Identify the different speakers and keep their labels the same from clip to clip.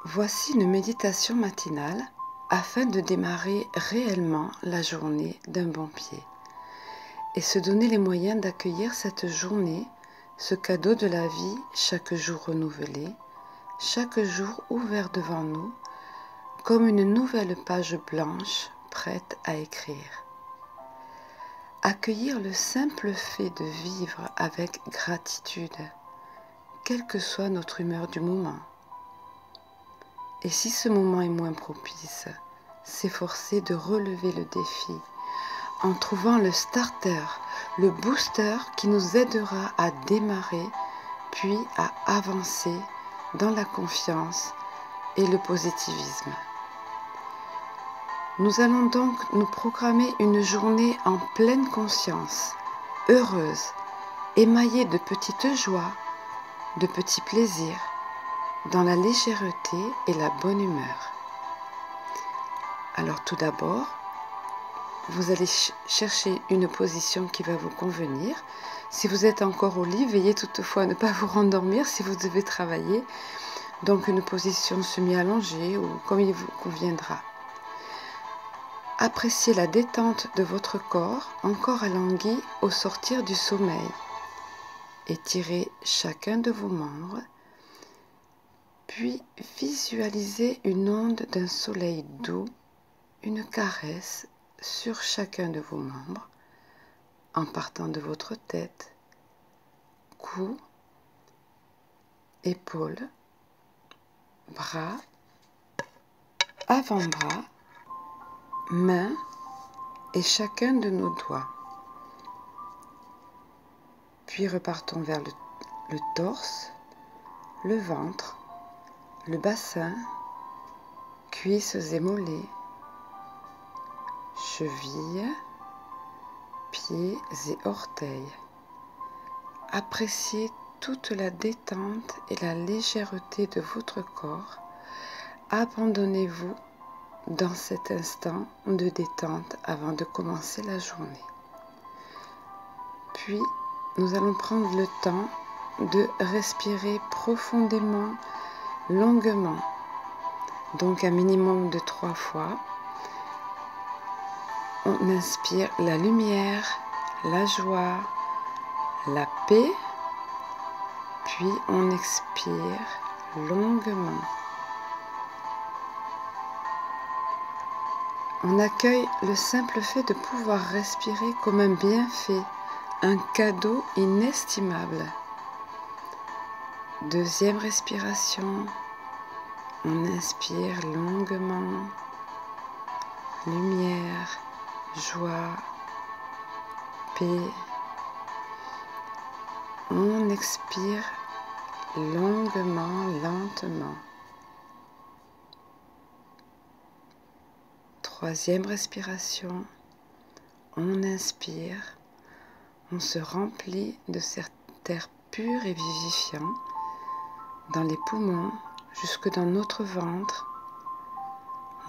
Speaker 1: Voici une méditation matinale afin de démarrer réellement la journée d'un bon pied et se donner les moyens d'accueillir cette journée, ce cadeau de la vie chaque jour renouvelé, chaque jour ouvert devant nous, comme une nouvelle page blanche prête à écrire. Accueillir le simple fait de vivre avec gratitude, quelle que soit notre humeur du moment. Et si ce moment est moins propice, s'efforcer de relever le défi en trouvant le starter, le booster qui nous aidera à démarrer puis à avancer dans la confiance et le positivisme. Nous allons donc nous programmer une journée en pleine conscience, heureuse, émaillée de petites joies, de petits plaisirs, dans la légèreté et la bonne humeur. Alors tout d'abord, vous allez chercher une position qui va vous convenir. Si vous êtes encore au lit, veillez toutefois à ne pas vous rendormir si vous devez travailler. Donc une position semi-allongée ou comme il vous conviendra. Appréciez la détente de votre corps, encore alangui au sortir du sommeil. Étirez chacun de vos membres, puis visualisez une onde d'un soleil doux, une caresse sur chacun de vos membres, en partant de votre tête, cou, épaules, bras, avant-bras, mains et chacun de nos doigts. Puis repartons vers le torse, le ventre, le bassin, cuisses et mollets, chevilles, pieds et orteils. Appréciez toute la détente et la légèreté de votre corps. Abandonnez-vous dans cet instant de détente avant de commencer la journée. Puis, nous allons prendre le temps de respirer profondément, longuement, donc un minimum de 3 fois. On inspire la lumière, la joie, la paix, puis on expire longuement. On accueille le simple fait de pouvoir respirer comme un bienfait, un cadeau inestimable. Deuxième respiration, on inspire longuement, lumière, joie, paix. On expire longuement, lentement. Troisième respiration, on inspire, on se remplit de cet air pur et vivifiant dans les poumons jusque dans notre ventre.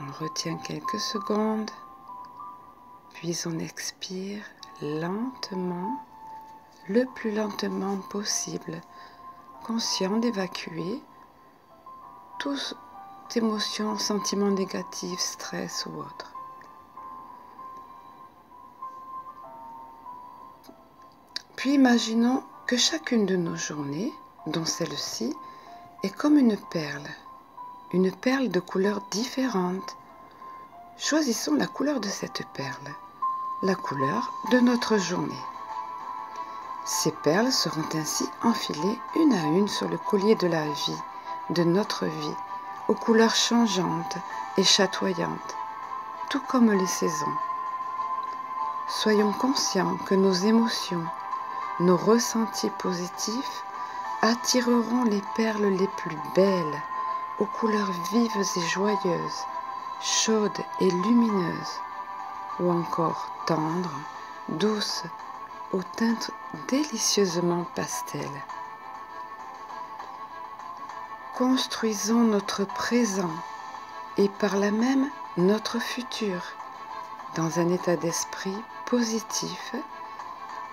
Speaker 1: On retient quelques secondes, puis on expire lentement, le plus lentement possible, conscient d'évacuer toute émotion, sentiment négatif, stress ou autre. Puis imaginons que chacune de nos journées, dont celle-ci, est comme une perle de couleurs différentes. Choisissons la couleur de cette perle, la couleur de notre journée. Ces perles seront ainsi enfilées une à une sur le collier de la vie, de notre vie, aux couleurs changeantes et chatoyantes, tout comme les saisons. Soyons conscients que nos émotions, nos ressentis positifs attireront les perles les plus belles, aux couleurs vives et joyeuses, chaudes et lumineuses, ou encore tendres, douces, aux teintes délicieusement pastel. Construisons notre présent et par là même notre futur dans un état d'esprit positif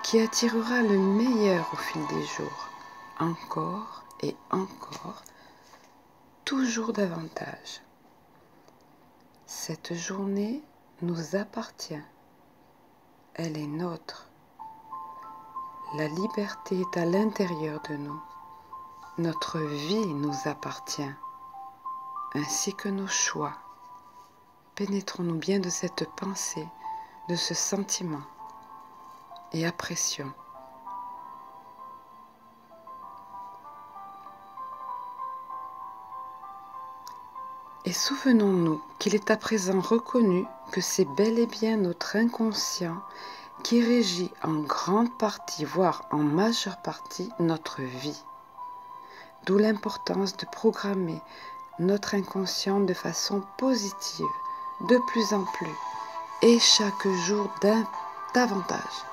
Speaker 1: qui attirera le meilleur au fil des jours, encore et encore, toujours davantage. Cette journée nous appartient. Elle est nôtre. La liberté est à l'intérieur de nous. Notre vie nous appartient, ainsi que nos choix. Pénétrons-nous bien de cette pensée, de ce sentiment, et apprécions. Et souvenons-nous qu'il est à présent reconnu que c'est bel et bien notre inconscient qui régit en grande partie, voire en majeure partie, notre vie. D'où l'importance de programmer notre inconscient de façon positive, de plus en plus, et chaque jour davantage.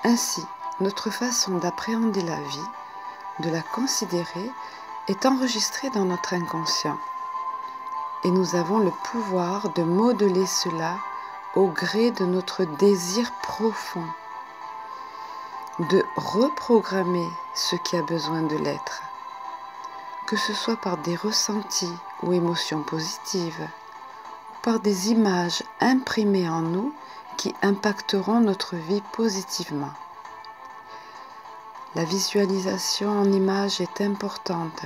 Speaker 1: Ainsi, notre façon d'appréhender la vie, de la considérer, est enregistrée dans notre inconscient. Et nous avons le pouvoir de modeler cela au gré de notre désir profond, de reprogrammer ce qui a besoin de l'être, que ce soit par des ressentis ou émotions positives, ou par des images imprimées en nous qui impacteront notre vie positivement. La visualisation en images est importante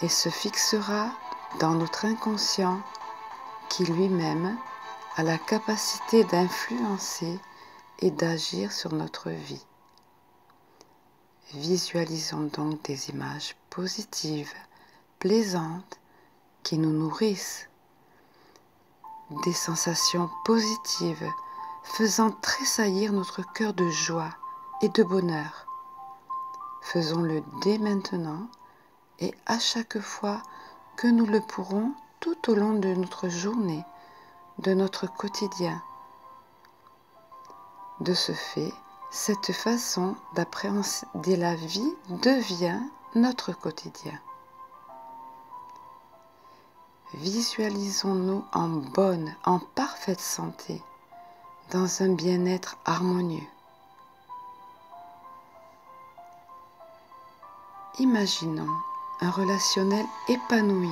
Speaker 1: et se fixera dans notre inconscient qui lui-même a la capacité d'influencer et d'agir sur notre vie. Visualisons donc des images positives, plaisantes, qui nous nourrissent, des sensations positives faisant tressaillir notre cœur de joie et de bonheur. Faisons-le dès maintenant et à chaque fois que nous le pourrons tout au long de notre journée, de notre quotidien. De ce fait, cette façon d'appréhender la vie devient notre quotidien. Visualisons-nous en bonne, en parfaite santé, dans un bien-être harmonieux. Imaginons un relationnel épanoui.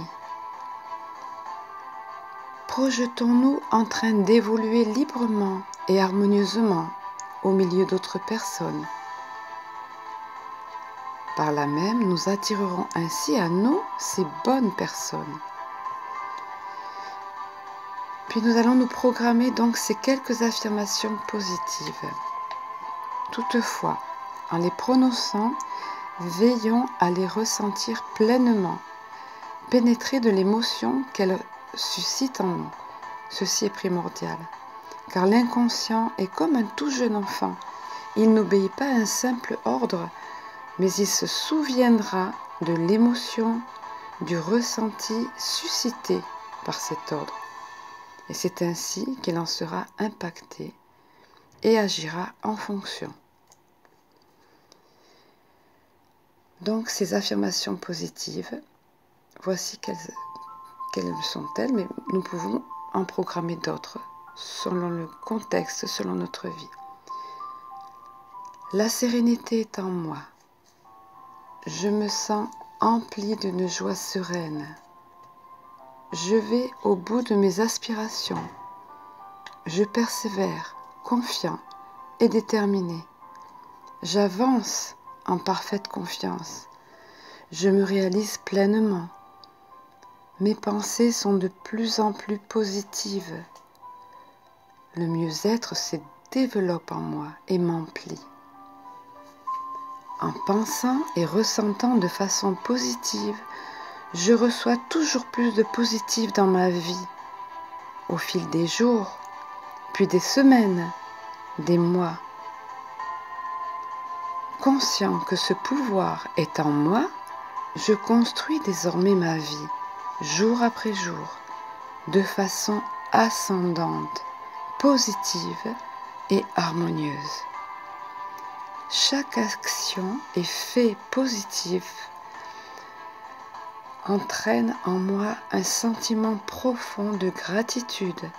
Speaker 1: Projetons-nous en train d'évoluer librement et harmonieusement au milieu d'autres personnes. Par là même, nous attirerons ainsi à nous ces bonnes personnes. Puis nous allons nous programmer donc ces quelques affirmations positives. Toutefois, en les prononçant, veillons à les ressentir pleinement, pénétrés de l'émotion qu'elles suscitent en nous. Ceci est primordial, car l'inconscient est comme un tout jeune enfant. Il n'obéit pas à un simple ordre, mais il se souviendra de l'émotion, du ressenti suscité par cet ordre. Et c'est ainsi qu'il en sera impacté et agira en fonction. Donc ces affirmations positives, voici quelles sont-elles, mais nous pouvons en programmer d'autres selon le contexte, selon notre vie. La sérénité est en moi. Je me sens empli d'une joie sereine. Je vais au bout de mes aspirations. Je persévère, confiant et déterminé. J'avance en parfaite confiance. Je me réalise pleinement. Mes pensées sont de plus en plus positives. Le mieux-être se développe en moi et m'emplit. En pensant et ressentant de façon positive, je reçois toujours plus de positif dans ma vie, au fil des jours, puis des semaines, des mois. Conscient que ce pouvoir est en moi, je construis désormais ma vie, jour après jour, de façon ascendante, positive et harmonieuse. Chaque action et fait positif entraîne en moi un sentiment profond de gratitude.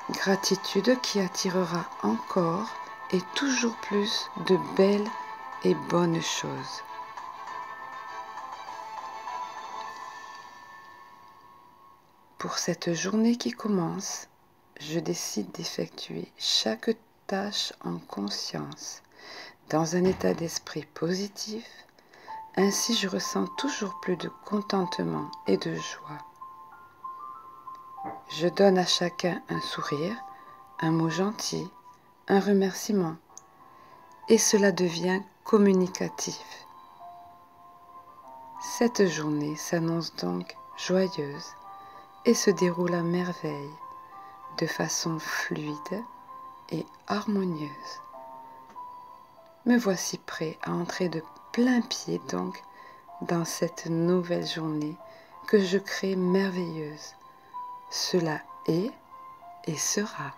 Speaker 1: Gratitude qui attirera encore et toujours plus de belles et bonnes choses. Pour cette journée qui commence, je décide d'effectuer chaque tâche en conscience, dans un état d'esprit positif. Ainsi, je ressens toujours plus de contentement et de joie. Je donne à chacun un sourire, un mot gentil, un remerciement, et cela devient communicatif. Cette journée s'annonce donc joyeuse et se déroule à merveille, de façon fluide et harmonieuse. Me voici prêt à entrer de plein pied donc dans cette nouvelle journée que je crée merveilleuse. Cela est et sera.